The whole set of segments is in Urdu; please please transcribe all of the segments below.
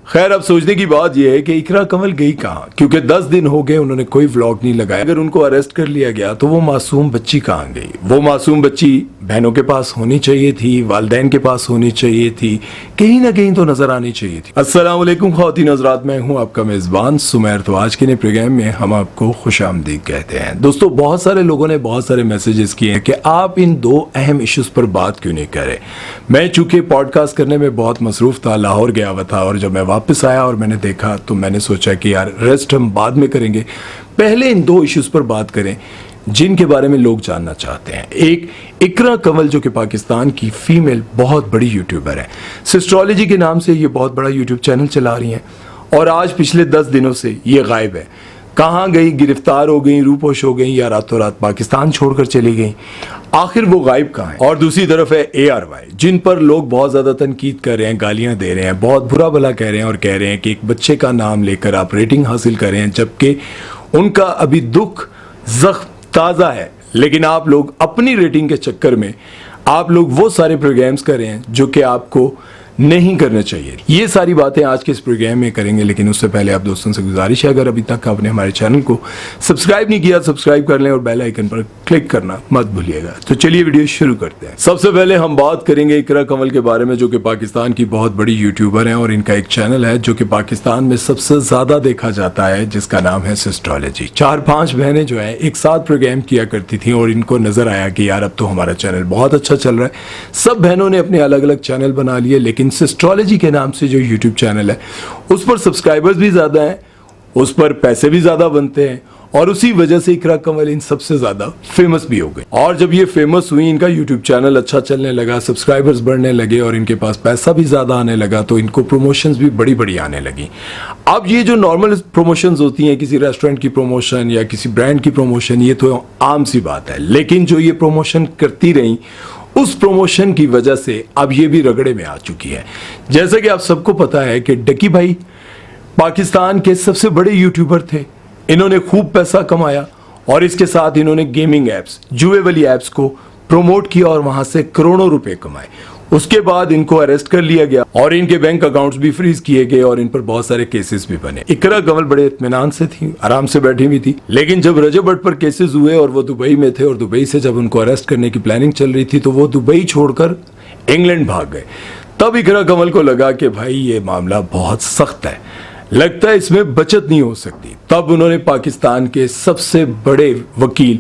خیر اب سوچنے کی بات یہ ہے کہ اقرا کنول گئی کہاں، کیونکہ 10 دن ہو گئے انہوں نے کوئی ولاگ نہیں لگایا۔ اگر ان کو اریسٹ کر لیا گیا تو وہ معصوم بچی کہاں گئی؟ وہ معصوم بچی بہنوں کے پاس ہونی چاہیے تھی، والدین کے پاس ہونی چاہیے تھی، کہیں نہ کہیں تو نظر آنی چاہیے تھی۔ السلام علیکم خواتین حضرات، میں ہوں آپ کا میزبان سمیر۔ تو آج کے نئے پروگرام میں ہم آپ کو خوش آمدید کہتے ہیں۔ دوستو، بہت سارے لوگوں نے بہت سارے میسیجز کیے ہیں کہ آپ ان دو اہم ایشوز پر بات کیوں نہیں کر رہے۔ میں چونکہ پوڈ کاسٹ کرنے میں بہت مصروف تھا، لاہور گیا ہوا تھا، اور جب میں واپس آیا اور میں نے دیکھا تو میں نے سوچا کہ یار ریسٹ ہم بعد میں کریں گے، پہلے ان دو ایشوز پر بات کریں جن کے بارے میں لوگ جاننا چاہتے ہیں۔ ایک اقرا کنول جو کہ پاکستان کی فیمیل بہت بڑی یوٹیوبر ہے، سسٹرولوجی کے نام سے یہ بہت بڑا یوٹیوب چینل چلا رہی ہیں، اور آج پچھلے 10 دنوں سے یہ غائب ہے۔ کہاں گئی؟ گرفتار ہو گئی، روپوش ہو گئی، یا راتوں رات پاکستان چھوڑ کر چلی گئی؟ آخر وہ غائب کہاں ہے؟ اور دوسری طرف ہے ARY، جن پر لوگ بہت زیادہ تنقید کر رہے ہیں، گالیاں دے رہے ہیں، بہت برا بھلا کہہ رہے ہیں، اور کہہ رہے ہیں کہ ایک بچے کا نام لے کر آپ ریٹنگ حاصل کر رہے ہیں، جبکہ ان کا ابھی دکھ زخم تازہ ہے، لیکن آپ لوگ اپنی ریٹنگ کے چکر میں آپ لوگ وہ سارے پروگرامز کر رہے ہیں جو کہ آپ کو نہیں کرنا چاہیے۔ یہ ساری باتیں آج کے اس پروگرام میں کریں گے، لیکن اس سے پہلے آپ دوستوں سے گزارش ہے، اگر ابھی تک آپ نے ہمارے چینل کو سبسکرائب نہیں کیا سبسکرائب کر لیں، اور بیل آئیکن پر کلک کرنا مت بھولیے گا۔ تو چلیے ویڈیو شروع کرتے ہیں۔ سب سے پہلے ہم بات کریں گے اقرا کنول کے بارے میں، جو کہ پاکستان کی بہت بڑی یوٹیوبر ہیں، اور ان کا ایک چینل ہے جو کہ پاکستان میں سب سے زیادہ دیکھا جاتا ہے، جس کا نام ہے سسٹرولوجی۔ 4-5 بہنیں جو ہیں ایک ساتھ پروگرام کیا کرتی تھیں، اور ان کو نظر آیا کہ یار اب تو ہمارا چینل بہت اچھا چل رہا ہے۔ سب بہنوں نے اپنے الگ الگ چینل بنا لیے، لیکن سسٹرولوجی کے نام سے جو یوٹیوب چینل ہے اس پر سبسکرائبرز بھی زیادہ ہیں، اس پر پیسے بھی زیادہ بنتے ہیں، اور اسی وجہ سے اقرا کنول ان سب سے زیادہ فیمس بھی ہو گئے۔ اور جب یہ فیمس ہوئی، ان کا یوٹیوب چینل اچھا چلنے لگا، سبسکرائبرز بڑھنے لگے، اور ان کے پاس پیسہ بھی زیادہ آنے لگا، تو ان کو پروموشنز بھی بڑی بڑی آنے لگی۔ اب یہ جو نارمل پروموشنز ہوتی ہیں، کسی ریسٹورنٹ کی پروموشن یا کسی برانڈ کی پروموشن، یہ تو عام سی بات ہے، لیکن جو یہ پروموشن کرتی رہیں، اس پروموشن کی وجہ سے اب یہ بھی رگڑے میں آ چکی ہے۔ جیسا کہ آپ سب کو پتا ہے کہ ڈکی بھائی پاکستان کے سب سے بڑے یوٹیوبر تھے، انہوں نے خوب پیسہ کمایا، اور اس کے ساتھ انہوں نے گیمنگ ایپس، جوئے والی ایپس کو پروموٹ کیا، اور وہاں سے کروڑوں روپے کمائے۔ اس کے بعد ان کو اریسٹ کر لیا گیا، اور ان کے بینک اکاؤنٹس بھی فریز کیے گئے، اور ان پر بہت سارے کیسز بھی بنے۔ اقرا کنول بڑے اطمینان سے تھی، آرام سے بیٹھی ہوئی تھی، لیکن جب رجب بٹ پر کیسز ہوئے اور وہ دبئی میں تھے، اور دبئی سے جب ان کو اریسٹ کرنے کی پلاننگ چل رہی تھی، تو وہ دبئی چھوڑ کر انگلینڈ بھاگ گئے۔ تب اقرا کنول کو لگا کہ بھائی یہ معاملہ بہت سخت ہے، لگتا ہے اس میں بچت نہیں ہو سکتی۔ تب انہوں نے پاکستان کے سب سے بڑے وکیل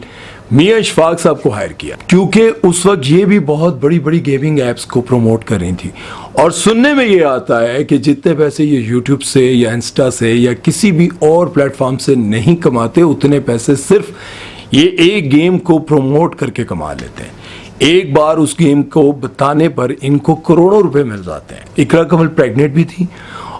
میاں اشفاق صاحب کو ہائر کیا، کیونکہ اس وقت یہ بھی بہت بڑی بڑی گیمنگ ایپس کو پروموٹ کر رہی تھی، اور سننے میں یہ آتا ہے کہ جتنے پیسے یہ یوٹیوب سے یا انسٹا سے یا کسی بھی اور پلیٹ فارم سے نہیں کماتے، اتنے پیسے صرف یہ ایک گیم کو پروموٹ کر کے کما لیتے ہیں۔ ایک بار اس گیم کو بتانے پر ان کو کروڑوں روپے مل جاتے ہیں۔ اقرا کنول پریگننٹ بھی تھی،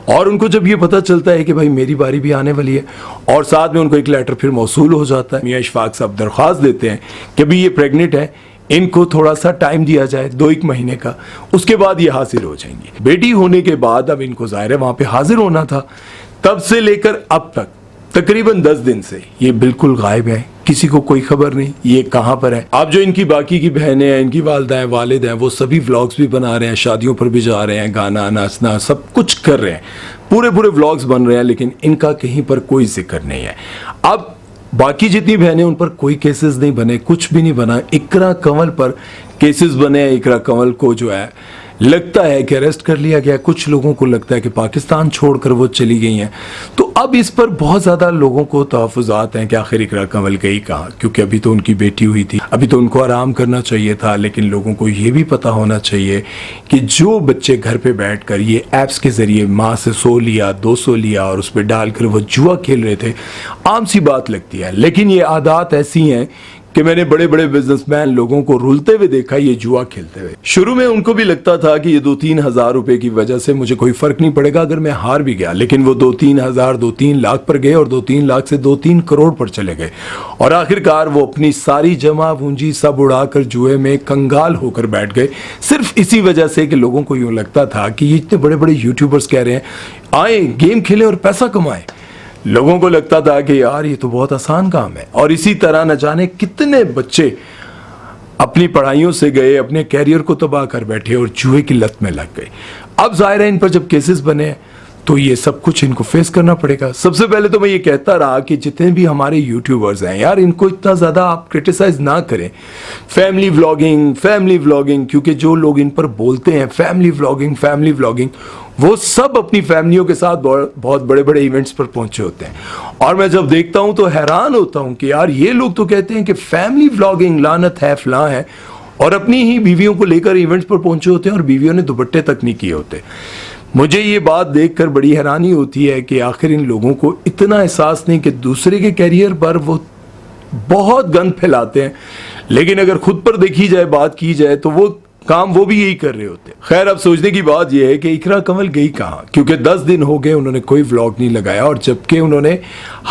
اور ان کو جب یہ پتہ چلتا ہے کہ بھائی میری باری بھی آنے والی ہے، اور ساتھ میں ان کو ایک لیٹر پھر موصول ہو جاتا ہے، میاں اشفاق صاحب درخواست دیتے ہیں کہ بھی یہ پریگننٹ ہے، ان کو تھوڑا سا ٹائم دیا جائے 2-1 مہینے کا، اس کے بعد یہ حاضر ہو جائیں گی۔ بیٹی ہونے کے بعد اب ان کو ظاہر ہے وہاں پہ حاضر ہونا تھا، تب سے لے کر اب تک تقریباً 10 دن سے یہ بالکل غائب ہے، کسی کو کوئی خبر نہیں یہ کہاں پر ہے۔ اب جو ان کی باقی کی بہنیں ہیں، ان کی والدہ ہیں، والد ہیں، وہ سبھی ولاگز بھی بنا رہے ہیں، شادیوں پر بھی جا رہے ہیں، گانا ناچنا سب کچھ کر رہے ہیں، پورے ولاگز بن رہے ہیں، لیکن ان کا کہیں پر کوئی ذکر نہیں ہے۔ اب باقی جتنی بہنیں ان پر کوئی کیسز نہیں بنے، کچھ بھی نہیں بنا، اقرا کنول پر کیسز بنے ہیں۔ اقرا کنول کو جو ہے لگتا ہے کہ اریسٹ کر لیا گیا، کچھ لوگوں کو لگتا ہے کہ پاکستان چھوڑ کر وہ چلی گئی ہیں، تو اب اس پر بہت زیادہ لوگوں کو تحفظات ہیں کہ آخر اقرا کنول گئی کہاں، کیونکہ ابھی تو ان کی بیٹی ہوئی تھی، ابھی تو ان کو آرام کرنا چاہیے تھا، لیکن لوگوں کو یہ بھی پتا ہونا چاہیے کہ جو بچے گھر پہ بیٹھ کر یہ ایپس کے ذریعے ماں سے 100 لیا 200 لیا اور اس پہ ڈال کر وہ جوا کھیل رہے تھے، عام سی بات لگتی ہے، لیکن یہ عادات ایسی ہیں کہ میں نے بڑے بڑے بزنس مین لوگوں کو رولتے ہوئے دیکھا یہ جوا کھیلتے ہوئے۔ شروع میں ان کو بھی لگتا تھا کہ یہ 2-3 ہزار روپے کی وجہ سے مجھے کوئی فرق نہیں پڑے گا اگر میں ہار بھی گیا، لیکن وہ 2-3 ہزار 2-3 لاکھ پر گئے، اور 2-3 لاکھ سے 2-3 کروڑ پر چلے گئے، اور آخر کار وہ اپنی ساری جمع پونجی سب اڑا کر جوئے میں کنگال ہو کر بیٹھ گئے، صرف اسی وجہ سے کہ لوگوں کو یوں لگتا تھا کہ یہ اتنے بڑے بڑے یوٹیوبرز کہہ رہے ہیں آئیں گیم کھیلیں اور پیسہ کمائیں۔ لوگوں کو لگتا تھا کہ یار یہ تو بہت آسان کام ہے، اور اسی طرح نہ جانے کتنے بچے اپنی پڑھائیوں سے گئے، اپنے کیریئر کو تباہ کر بیٹھے اور جوئے کی لت میں لگ گئے۔ اب ظاہر ہے ان پر جب کیسز بنے تو یہ سب کچھ ان کو فیس کرنا پڑے گا. سب سے پہلے تو میں یہ کہتا رہا کہ جتنے بھی ہمارے یوٹیوبرز ہیں یار ان کو اتنا زیادہ آپ کرٹیسائز نہ کریں. فیملی ولاگنگ کیونکہ جو لوگ ان پر بولتے ہیں فیملی ولاگنگ وہ سب اپنی فیملیوں کے ساتھ بہت بڑے بڑے ایونٹس پر پہنچے ہوتے ہیں. اور میں جب دیکھتا ہوں تو حیران ہوتا ہوں کہ یار یہ لوگ تو کہتے ہیں کہ فیملی ولاگنگ لعنت ہے فلاں ہے, اور اپنی ہی بیویوں کو لے کر ایونٹس پر پہنچے ہوتے ہیں اور بیویوں نے دوپٹے تک نہیں کیے ہوتے. مجھے یہ بات دیکھ کر بڑی حیرانی ہوتی ہے کہ آخر ان لوگوں کو اتنا احساس نہیں کہ دوسرے کے کیریئر پر وہ بہت گند پھیلاتے ہیں, لیکن اگر خود پر دیکھی جائے بات کی جائے تو وہ کام وہ بھی یہی کر رہے ہوتے ہیں. خیر اب سوچنے کی بات یہ ہے کہ اقرا کنول گئی کہاں, کیونکہ 10 دن ہو گئے انہوں نے کوئی ولاگ نہیں لگایا, اور جبکہ انہوں نے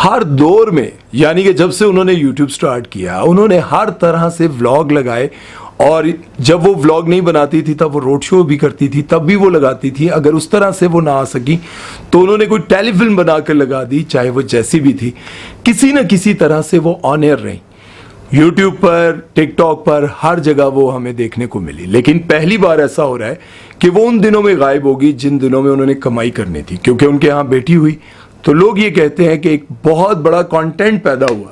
ہر دور میں یعنی کہ جب سے انہوں نے یوٹیوب سٹارٹ کیا انہوں نے ہر طرح سے ولاگ لگائے, اور جب وہ ولاگ نہیں بناتی تھی تب وہ روڈ شو بھی کرتی تھی تب بھی وہ لگاتی تھی. اگر اس طرح سے وہ نہ آ سکی تو انہوں نے کوئی ٹیلی فلم بنا کر لگا دی, چاہے وہ جیسی بھی تھی, کسی نہ کسی طرح سے وہ آن ایئر رہی. یوٹیوب پر ٹک ٹاک پر ہر جگہ وہ ہمیں دیکھنے کو ملی. لیکن پہلی بار ایسا ہو رہا ہے کہ وہ ان دنوں میں غائب ہوگی جن دنوں میں انہوں نے کمائی کرنی تھی, کیونکہ ان کے ہاں بیٹی ہوئی تو لوگ یہ کہتے ہیں کہ ایک بہت بڑا کانٹینٹ پیدا ہوا,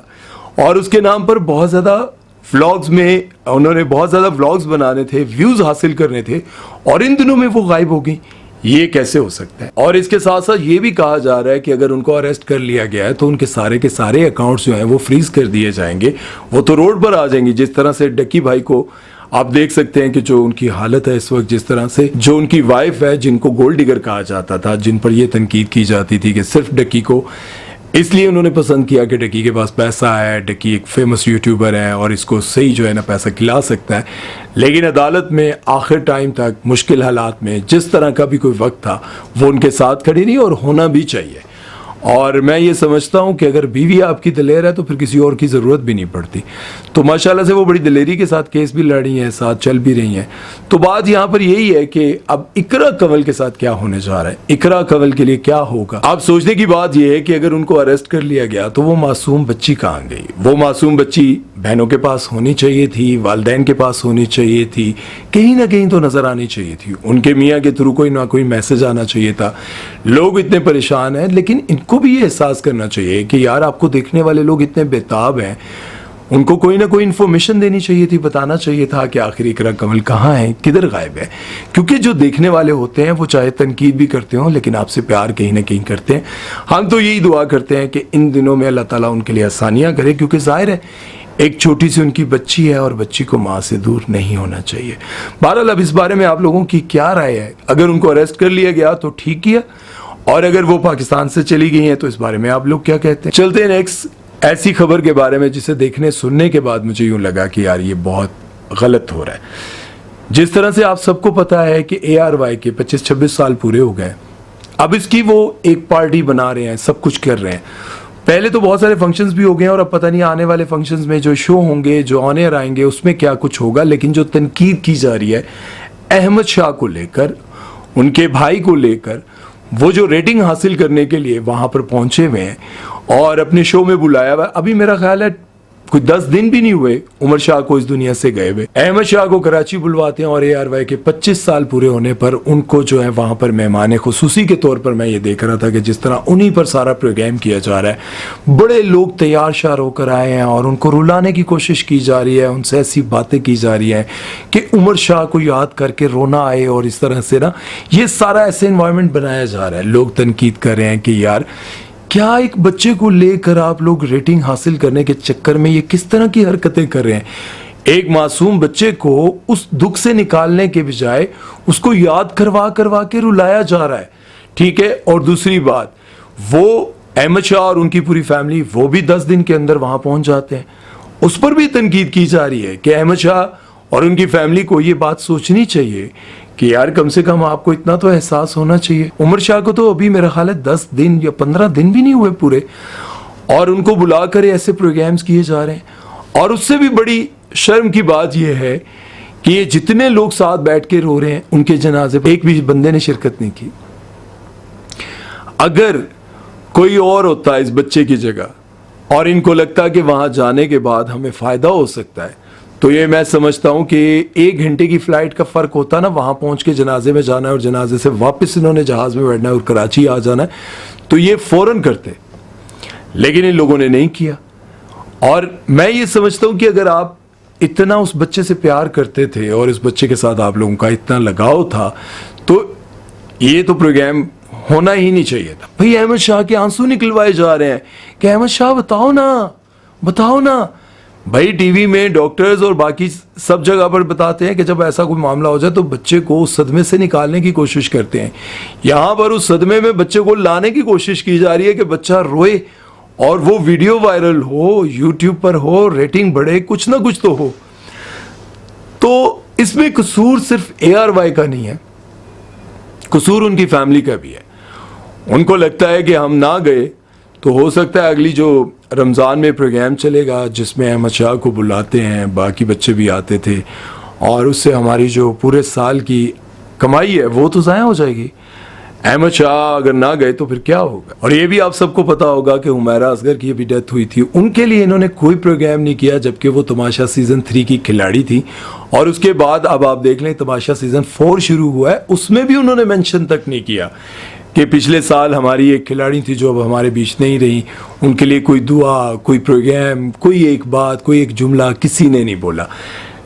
اور اس کے نام پر بہت زیادہ ولاگز میں انہوں نے بہت زیادہ ولاگز بنانے تھے, ویوز حاصل کرنے تھے, اور ان دنوں میں وہ غائب ہو گئی. یہ کیسے ہو سکتا ہے؟ اور اس کے ساتھ ساتھ یہ بھی کہا جا رہا ہے کہ اگر ان کو اریسٹ کر لیا گیا ہے تو ان کے سارے اکاؤنٹس جو ہیں وہ فریز کر دیے جائیں گے, وہ تو روڈ پر آ جائیں گے. جس طرح سے ڈکی بھائی کو آپ دیکھ سکتے ہیں کہ جو ان کی حالت ہے اس وقت, جس طرح سے جو ان کی وائف ہے جن کو گولڈ ڈگر کہا جاتا تھا, جن پر یہ تنقید کی جاتی تھی کہ صرف ڈکی کو اس لیے انہوں نے پسند کیا کہ ڈکی کے پاس پیسہ ہے, ڈکی ایک فیمس یوٹیوبر ہے اور اس کو صحیح جو ہے نا پیسہ کھلا سکتا ہے. لیکن عدالت میں آخر ٹائم تک مشکل حالات میں جس طرح کا بھی کوئی وقت تھا وہ ان کے ساتھ کھڑی نہیں, اور ہونا بھی چاہیے. اور میں یہ سمجھتا ہوں کہ اگر بیوی آپ کی دلیر ہے تو پھر کسی اور کی ضرورت بھی نہیں پڑتی. تو ماشاءاللہ سے وہ بڑی دلیری کے ساتھ کیس بھی لڑ رہی ہیں, ساتھ چل بھی رہی ہیں. تو بات یہاں پر یہی ہے کہ اب اقرا کنول کے ساتھ کیا ہونے جا رہا ہے, اقرا کنول کے لیے کیا ہوگا. اب سوچنے کی بات یہ ہے کہ اگر ان کو اریسٹ کر لیا گیا تو وہ معصوم بچی کہاں گئی؟ وہ معصوم بچی بہنوں کے پاس ہونی چاہیے تھی, والدین کے پاس ہونی چاہیے تھی, کہیں نہ کہیں تو نظر آنی چاہیے تھی. ان کے میاں کے تھرو کوئی نہ کوئی میسج آنا چاہیے تھا. لوگ اتنے پریشان ہیں, لیکن ان کو بھی یہ احساس کرنا چاہیے کہ یار آپ کو دیکھنے والے لوگ اتنے بےتاب ہیں, ان کو کوئی نہ کوئی انفارمیشن دینی چاہیے تھی, بتانا چاہیے تھا کہ آخر اقرا کنول کہاں ہے, کدھر غائب ہے. کیونکہ جو دیکھنے والے ہوتے ہیں وہ چاہے تنقید بھی کرتے ہوں لیکن آپ سے پیار کہیں نہ کہیں کرتے ہیں. ہم تو یہی دعا کرتے ہیں کہ ان دنوں میں اللہ تعالیٰ ان کے لیے آسانیاں کرے, کیونکہ ظاہر ہے ایک چھوٹی سی ان کی بچی ہے اور بچی کو ماں سے دور نہیں ہونا چاہیے. بہرحال اب اس بارے میں آپ لوگوں کی کیا رائے ہے؟ اگر ان کو اریسٹ کر لیا گیا تو ٹھیک کیا, اور اگر وہ پاکستان سے چلی گئی ہیں تو اس بارے میں آپ لوگ کیا کہتے ہیں؟ چلتے ہیں نیکسٹ ایسی خبر کے بارے میں جسے دیکھنے سننے کے بعد مجھے یوں لگا کہ یار یہ بہت غلط ہو رہا ہے. جس طرح سے آپ سب کو پتا ہے کہ ARY کے 25-26 سال پورے ہو گئے, اب اس کی وہ ایک پارٹی بنا رہے ہیں, سب کچھ کر رہے ہیں. پہلے تو بہت سارے فنکشنز بھی ہو گئے ہیں, اور اب پتہ نہیں آنے والے فنکشنز میں جو شو ہوں گے, جو آن ایئر آئیں گے, اس میں کیا کچھ ہوگا. لیکن جو تنقید کی جا رہی ہے احمد شاہ کو لے کر, ان کے بھائی کو لے کر, وہ جو ریٹنگ حاصل کرنے کے لیے وہاں پر پہنچے ہوئے ہیں اور اپنے شو میں بلایا ہوا ہے. ابھی میرا خیال ہے کوئی 10 دن بھی نہیں ہوئے عمر شاہ کو اس دنیا سے گئے ہوئے. احمد شاہ کو کراچی بلواتے ہیں, اور ARY کے 25 سال پورے ہونے پر ان کو جو ہے وہاں پر مہمان خصوصی کے طور پر میں یہ دیکھ رہا تھا کہ جس طرح انہی پر سارا پروگرام کیا جا رہا ہے. بڑے لوگ تیار شار ہو کر آئے ہیں اور ان کو رلانے کی کوشش کی جا رہی ہے, ان سے ایسی باتیں کی جا رہی ہیں کہ عمر شاہ کو یاد کر کے رونا آئے, اور اس طرح سے نا یہ سارا ایسے انوائرمنٹ بنایا جا رہا ہے. لوگ تنقید کر رہے ہیں کہ یار کیا ایک بچے کو لے کر آپ لوگ ریٹنگ حاصل کرنے کے چکر میں یہ کس طرح کی حرکتیں کر رہے ہیں. ایک معصوم بچے کو اس دکھ سے نکالنے کے بجائے اس کو یاد کروا کے رلایا جا رہا ہے. ٹھیک ہے, اور دوسری بات وہ احمد شاہ اور ان کی پوری فیملی وہ بھی 10 دن کے اندر وہاں پہنچ جاتے ہیں. اس پر بھی تنقید کی جا رہی ہے کہ احمد شاہ اور ان کی فیملی کو یہ بات سوچنی چاہیے کہ یار کم سے کم آپ کو اتنا تو احساس ہونا چاہیے. عمر شاہ کو تو ابھی میرا خیال ہے 10 دن یا 15 دن بھی نہیں ہوئے پورے, اور ان کو بلا کر ایسے پروگرامز کیے جا رہے ہیں. اور اس سے بھی بڑی شرم کی بات یہ ہے کہ یہ جتنے لوگ ساتھ بیٹھ کے رو رہے ہیں ان کے جنازے پر ایک بھی بندے نے شرکت نہیں کی. اگر کوئی اور ہوتا ہے اس بچے کی جگہ اور ان کو لگتا کہ وہاں جانے کے بعد ہمیں فائدہ ہو سکتا ہے تو یہ میں سمجھتا ہوں کہ 1 گھنٹے کی فلائٹ کا فرق ہوتا نا, وہاں پہنچ کے جنازے میں جانا ہے اور جنازے سے واپس انہوں نے جہاز میں بیٹھنا ہے اور کراچی آ جانا ہے, تو یہ فوراً کرتے, لیکن ان لوگوں نے نہیں کیا. اور میں یہ سمجھتا ہوں کہ اگر آپ اتنا اس بچے سے پیار کرتے تھے اور اس بچے کے ساتھ آپ لوگوں کا اتنا لگاؤ تھا, تو یہ تو پروگرام ہونا ہی نہیں چاہیے تھا. بھئی احمد شاہ کے آنسو نکلوائے جا رہے ہیں کہ احمد شاہ بتاؤ نا. بھائی ٹی وی میں ڈاکٹرز اور باقی سب جگہ پر بتاتے ہیں کہ جب ایسا کوئی معاملہ ہو جائے تو بچے کو اس صدمے سے نکالنے کی کوشش کرتے ہیں. یہاں پر اس صدمے میں بچے کو لانے کی کوشش کی جا رہی ہے کہ بچہ روئے اور وہ ویڈیو وائرل ہو, یوٹیوب پر ہو, ریٹنگ بڑھے, کچھ نہ کچھ تو ہو. تو اس میں قصور صرف ARY کا نہیں ہے, قصور ان کی فیملی کا بھی ہے. ان کو لگتا ہے کہ ہم نہ گئے تو ہو سکتا ہے اگلی جو رمضان میں پروگرام چلے گا جس میں احمد شاہ کو بلاتے ہیں, باقی بچے بھی آتے تھے, اور اس سے ہماری جو پورے سال کی کمائی ہے وہ تو ضائع ہو جائے گی. احمد شاہ اگر نہ گئے تو پھر کیا ہوگا. اور یہ بھی آپ سب کو پتا ہوگا کہ حمیرہ اصغر کی ابھی ڈیتھ ہوئی تھی, ان کے لیے انہوں نے کوئی پروگرام نہیں کیا جبکہ وہ تماشا سیزن 3 کی کھلاڑی تھی. اور اس کے بعد اب آپ دیکھ لیں تماشا سیزن 4 شروع ہوا ہے, اس میں بھی انہوں نے مینشن تک نہیں کیا کہ پچھلے سال ہماری ایک کھلاڑی تھی جو اب ہمارے بیچ نہیں رہی, ان کے لیے کوئی دعا, کوئی پروگرام, کوئی ایک بات, کوئی ایک جملہ کسی نے نہیں بولا.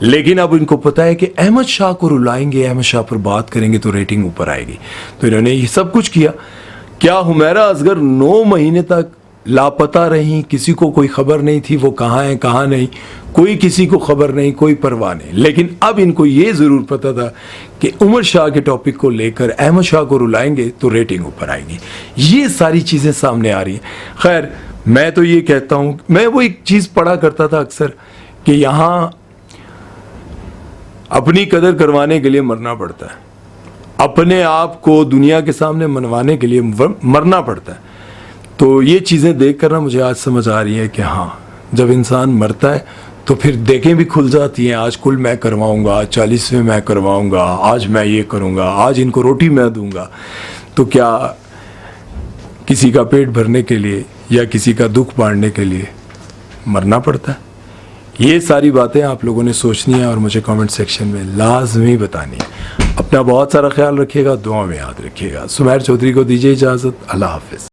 لیکن اب ان کو پتا ہے کہ احمد شاہ کو رلائیں گے, احمد شاہ پر بات کریں گے تو ریٹنگ اوپر آئے گی, تو انہوں نے یہ سب کچھ کیا. کیا حمیرہ اصغر 9 مہینے تک لاپتہ رہیں, کسی کو کوئی خبر نہیں تھی وہ کہاں ہیں کہاں نہیں, کوئی کسی کو خبر نہیں, کوئی پرواہ نہیں. لیکن اب ان کو یہ ضرور پتا تھا کہ عمر شاہ کے ٹاپک کو لے کر احمد شاہ کو رلائیں گے تو ریٹنگ اوپر آئے گی. یہ ساری چیزیں سامنے آ رہی ہیں. خیر میں تو یہ کہتا ہوں, میں وہ ایک چیز پڑھا کرتا تھا اکثر کہ یہاں اپنی قدر کروانے کے لیے مرنا پڑتا ہے, اپنے آپ کو دنیا کے سامنے منوانے کے لیے مرنا پڑتا ہے. تو یہ چیزیں دیکھ کر نا مجھے آج سمجھ آ رہی ہے کہ ہاں جب انسان مرتا ہے تو پھر دیکھیں بھی کھل جاتی ہیں. آج کل میں کرواؤں گا, 40ویں میں کرواؤں گا, آج میں یہ کروں گا, آج ان کو روٹی میں دوں گا. تو کیا کسی کا پیٹ بھرنے کے لیے یا کسی کا دکھ بانٹنے کے لیے مرنا پڑتا ہے؟ یہ ساری باتیں آپ لوگوں نے سوچنی ہیں اور مجھے کامنٹ سیکشن میں لازمی بتانی ہے. اپنا بہت سارا خیال رکھیے گا, دعا میں یاد رکھیے گا. سمیر چودھری کو دیجیے اجازت. اللہ حافظ.